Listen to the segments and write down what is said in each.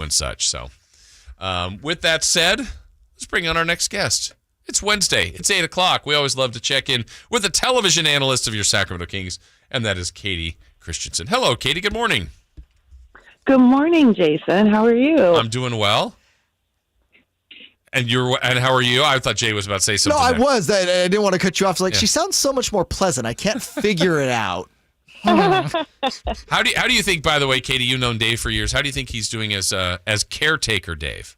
and such. So with that said, let's bring on our next guest. It's Wednesday. It's 8 o'clock. We always love to check in with the television analyst of your Sacramento Kings, and that is Kayte Christensen. Hello, Kayte. Good morning. Good morning, Jason. How are you? I'm doing well. And how are you? I thought Jay was about to say something. No, I was. I didn't want to cut you off. She sounds so much more pleasant. I can't figure it out. How do you think, by the way, Kayte, you've known Dave for years. How do you think he's doing as caretaker Dave?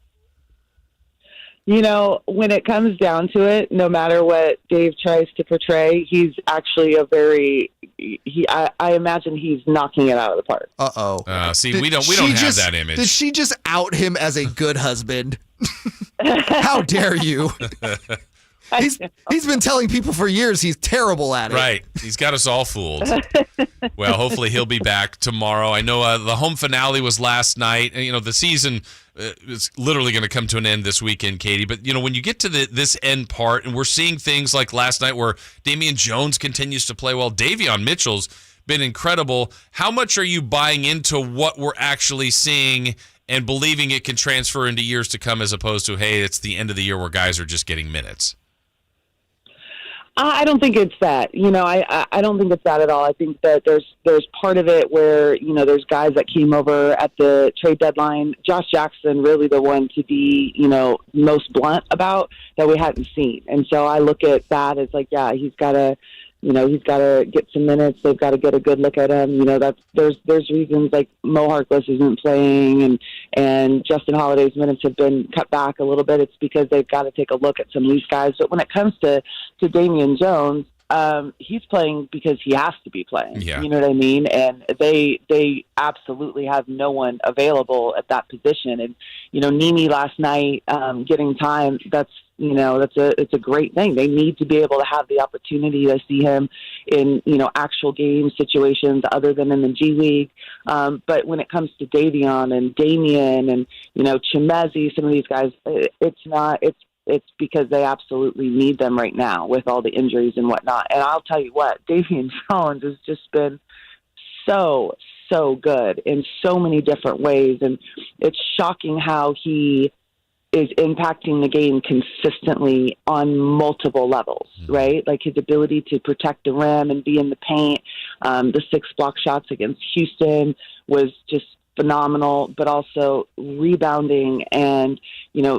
You know, when it comes down to it, no matter what Dave tries to portray, he's actually I imagine he's knocking it out of the park. Uh-oh. See, we don't have that image. Did she just out him as a good husband? How dare you? He's been telling people for years he's terrible at it. Right. He's got us all fooled. Well, hopefully he'll be back tomorrow. I know the home finale was last night. And, the season is literally going to come to an end this weekend, Kayte. But, when you get to this end part, and we're seeing things like last night where Damian Jones continues to play well, Davion Mitchell's been incredible. How much are you buying into what we're actually seeing and believing it can transfer into years to come, as opposed to, hey, it's the end of the year where guys are just getting minutes? I don't think it's that. I don't think it's that at all. I think that there's part of it where, there's guys that came over at the trade deadline. Josh Jackson really the one to be, most blunt about that we hadn't seen. And so I look at that as like, yeah, he's got to get some minutes. They've got to get a good look at him. There's reasons like Mo Harkless isn't playing and Justin Holiday's minutes have been cut back a little bit. It's because they've got to take a look at some of these guys. But when it comes to Damian Jones, he's playing because he has to be playing. Yeah. You know what I mean? And they absolutely have no one available at that position. And, Nini last night getting time, it's a great thing. They need to be able to have the opportunity to see him in, actual game situations other than in the G League. But when it comes to Davion and Damian and, Chimezi, some of these guys, it's because they absolutely need them right now with all the injuries and whatnot. And I'll tell you what, Davion Jones has just been so good in so many different ways. And it's shocking how he is impacting the game consistently on multiple levels, right? Like his ability to protect the rim and be in the paint. The 6 block shots against Houston was just phenomenal, but also rebounding. And,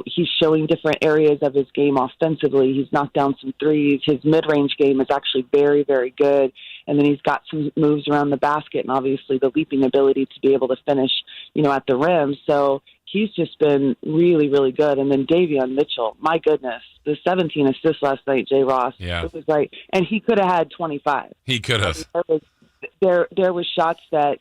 he's showing different areas of his game offensively. He's knocked down some threes. His mid-range game is actually very, very good. And then he's got some moves around the basket and obviously the leaping ability to be able to finish, at the rim. So he's just been really, really good. And then Davion Mitchell, my goodness, the 17 assists last night, Jay Ross. Yeah. It was like, and he could have had 25. He could have. There was shots that,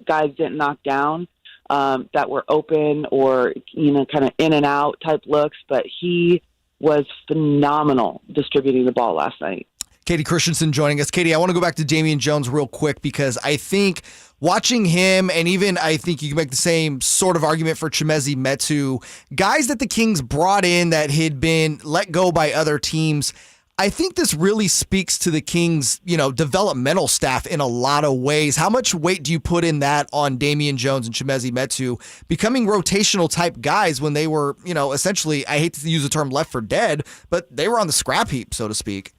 guys didn't knock down that were open or, kind of in and out type looks, but he was phenomenal distributing the ball last night. Kayte Christensen joining us. Kayte, I want to go back to Damian Jones real quick because I think watching him, and even I think you can make the same sort of argument for Chimezi Metu, guys that the Kings brought in that had been let go by other teams. I think this really speaks to the Kings, developmental staff in a lot of ways. How much weight do you put in that on Damian Jones and Chimezi Metu becoming rotational type guys when they were, essentially, I hate to use the term left for dead, but they were on the scrap heap, so to speak?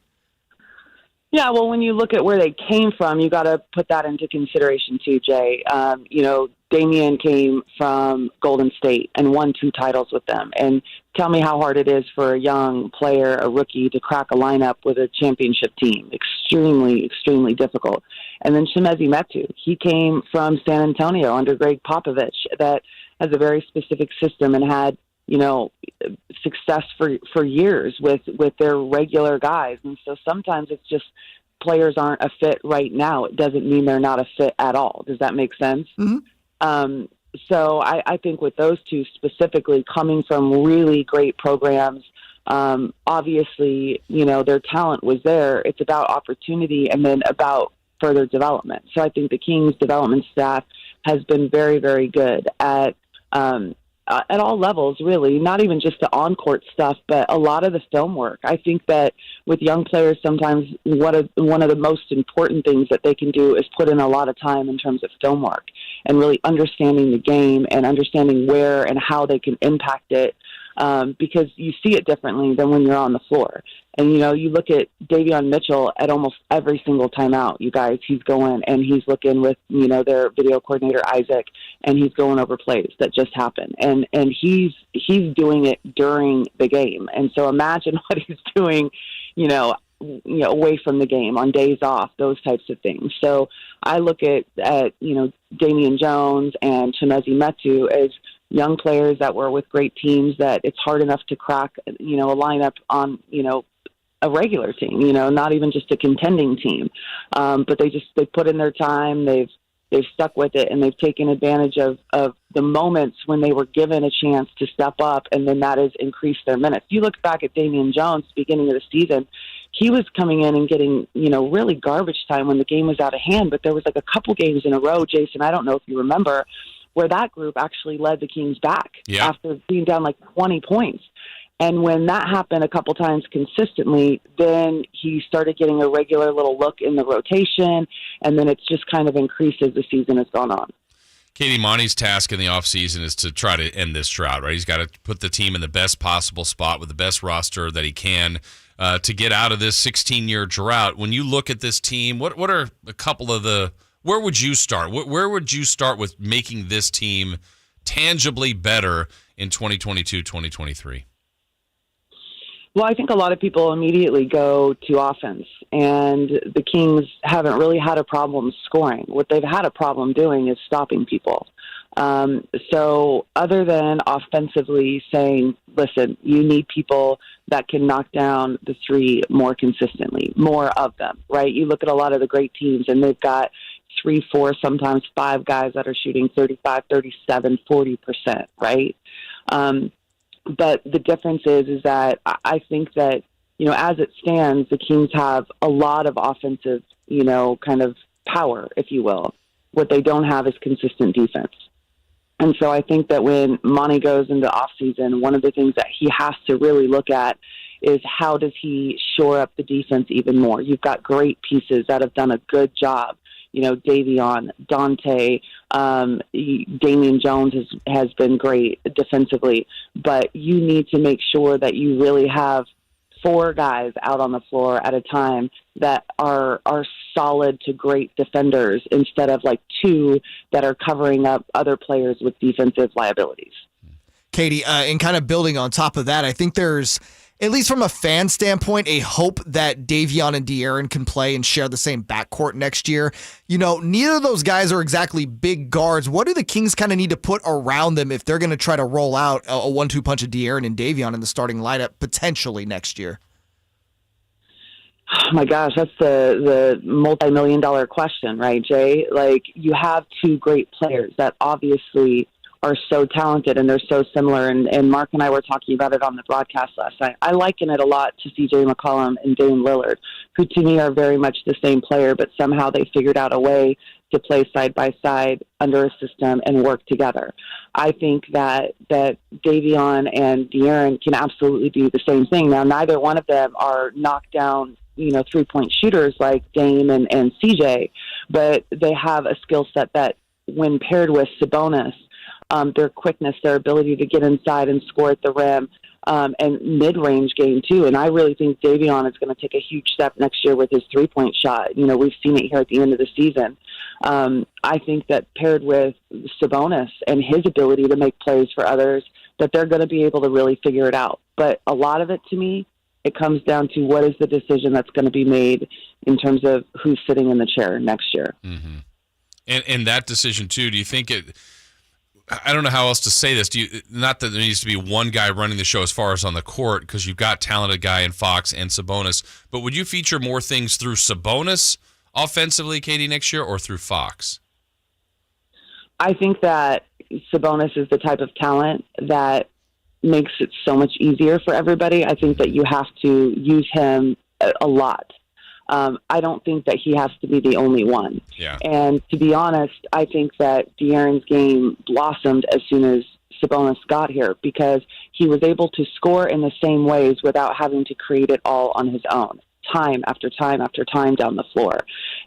Yeah, well, when you look at where they came from, you got to put that into consideration too, Jay. Damian came from Golden State and won 2 titles with them. And tell me how hard it is for a young player, a rookie, to crack a lineup with a championship team. Extremely, extremely difficult. And then Chimezi Metu, he came from San Antonio under Greg Popovich that has a very specific system and had, success for years with their regular guys. And so sometimes it's just players aren't a fit right now. It doesn't mean they're not a fit at all. Does that make sense? Mm-hmm. So I think with those two specifically coming from really great programs, obviously, their talent was there. It's about opportunity and then about further development. So I think the Kings development staff has been very, very good at at all levels, really, not even just the on-court stuff, but a lot of the film work. I think that with young players, sometimes one of the most important things that they can do is put in a lot of time in terms of film work and really understanding the game and understanding where and how they can impact it, because you see it differently than when you're on the floor. And, you look at Davion Mitchell at almost every single timeout, you guys, he's going and he's looking with, their video coordinator, Isaac, and he's going over plays that just happened. And he's doing it during the game. And so imagine what he's doing, away from the game, on days off, those types of things. So I look at Damian Jones and Chimezie Metu as young players that were with great teams that it's hard enough to crack, a lineup on, a regular team, not even just a contending team. But they put in their time, they've stuck with it, and they've taken advantage of the moments when they were given a chance to step up, and then that has increased their minutes. You look back at Damian Jones, beginning of the season, he was coming in and getting, really garbage time when the game was out of hand, but there was like a couple games in a row, Jason, I don't know if you remember, where that group actually led the Kings back after being down like 20 points. And when that happened a couple times consistently, then he started getting a regular little look in the rotation, and then it's just kind of increased as the season has gone on. Kayte, Monty's task in the offseason is to try to end this drought, right? He's got to put the team in the best possible spot with the best roster that he can to get out of this 16-year drought. When you look at this team, what are a couple of the – where would you start? Where would you start with making this team tangibly better in 2022-2023? Well, I think a lot of people immediately go to offense, and the Kings haven't really had a problem scoring. What they've had a problem doing is stopping people. So other than offensively saying, listen, you need people that can knock down the three more consistently, more of them, right? You look at a lot of the great teams, and they've got 3, 4, sometimes 5 guys that are shooting 35, 37, 40%, right? But the difference is that I think that, as it stands, the Kings have a lot of offensive, kind of power, if you will. What they don't have is consistent defense. And so I think that when Monty goes into offseason, one of the things that he has to really look at is how does he shore up the defense even more. You've got great pieces that have done a good job. Davion, Dante, Damian Jones has been great defensively, but you need to make sure that you really have 4 guys out on the floor at a time that are solid to great defenders instead of like 2 that are covering up other players with defensive liabilities. Kayte, and kind of building on top of that, I think there's, at least from a fan standpoint, a hope that Davion and De'Aaron can play and share the same backcourt next year. Neither of those guys are exactly big guards. What do the Kings kind of need to put around them if they're going to try to roll out a 1-2 punch of De'Aaron and Davion in the starting lineup potentially next year? Oh my gosh, that's the multi-million-dollar question, right, Jay? Like, you have 2 great players that obviously are so talented and they're so similar. And Mark and I were talking about it on the broadcast last night. I liken it a lot to CJ McCollum and Dame Lillard, who to me are very much the same player, but somehow they figured out a way to play side by side under a system and work together. I think that Davion and De'Aaron can absolutely do the same thing. Now, neither one of them are knockdown, 3-point shooters like Dame and CJ, but they have a skill set that when paired with Sabonis, their quickness, their ability to get inside and score at the rim, and mid-range game too. And I really think Davion is going to take a huge step next year with his 3-point shot. We've seen it here at the end of the season. I think that paired with Sabonis and his ability to make plays for others, that they're going to be able to really figure it out. But a lot of it, to me, it comes down to what is the decision that's going to be made in terms of who's sitting in the chair next year. Mm-hmm. And that decision too, do you think it – I don't know how else to say this. Not that there needs to be one guy running the show as far as on the court, because you've got talented guy in Fox and Sabonis, but would you feature more things through Sabonis offensively, Kayte, next year, or through Fox? I think that Sabonis is the type of talent that makes it so much easier for everybody. I think that you have to use him a lot. I don't think that he has to be the only one. Yeah. And to be honest, I think that De'Aaron's game blossomed as soon as Sabonis got here, because he was able to score in the same ways without having to create it all on his own, time after time after time down the floor.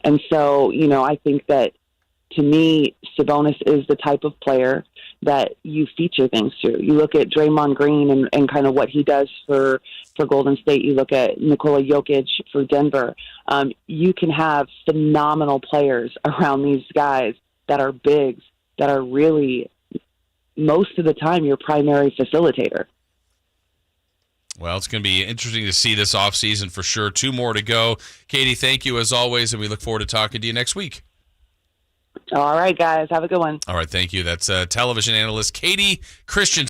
And so, I think that, to me, Sabonis is the type of player that you feature things to. You look at Draymond Green and kind of what he does for Golden State. You look at Nikola Jokic for Denver. You can have phenomenal players around these guys that are bigs, that are really, most of the time, your primary facilitator. Well, it's going to be interesting to see this offseason for sure. 2 more to go. Kayte, thank you as always, and we look forward to talking to you next week. All right, guys. Have a good one. All right, thank you. That's television analyst Kayte Christensen.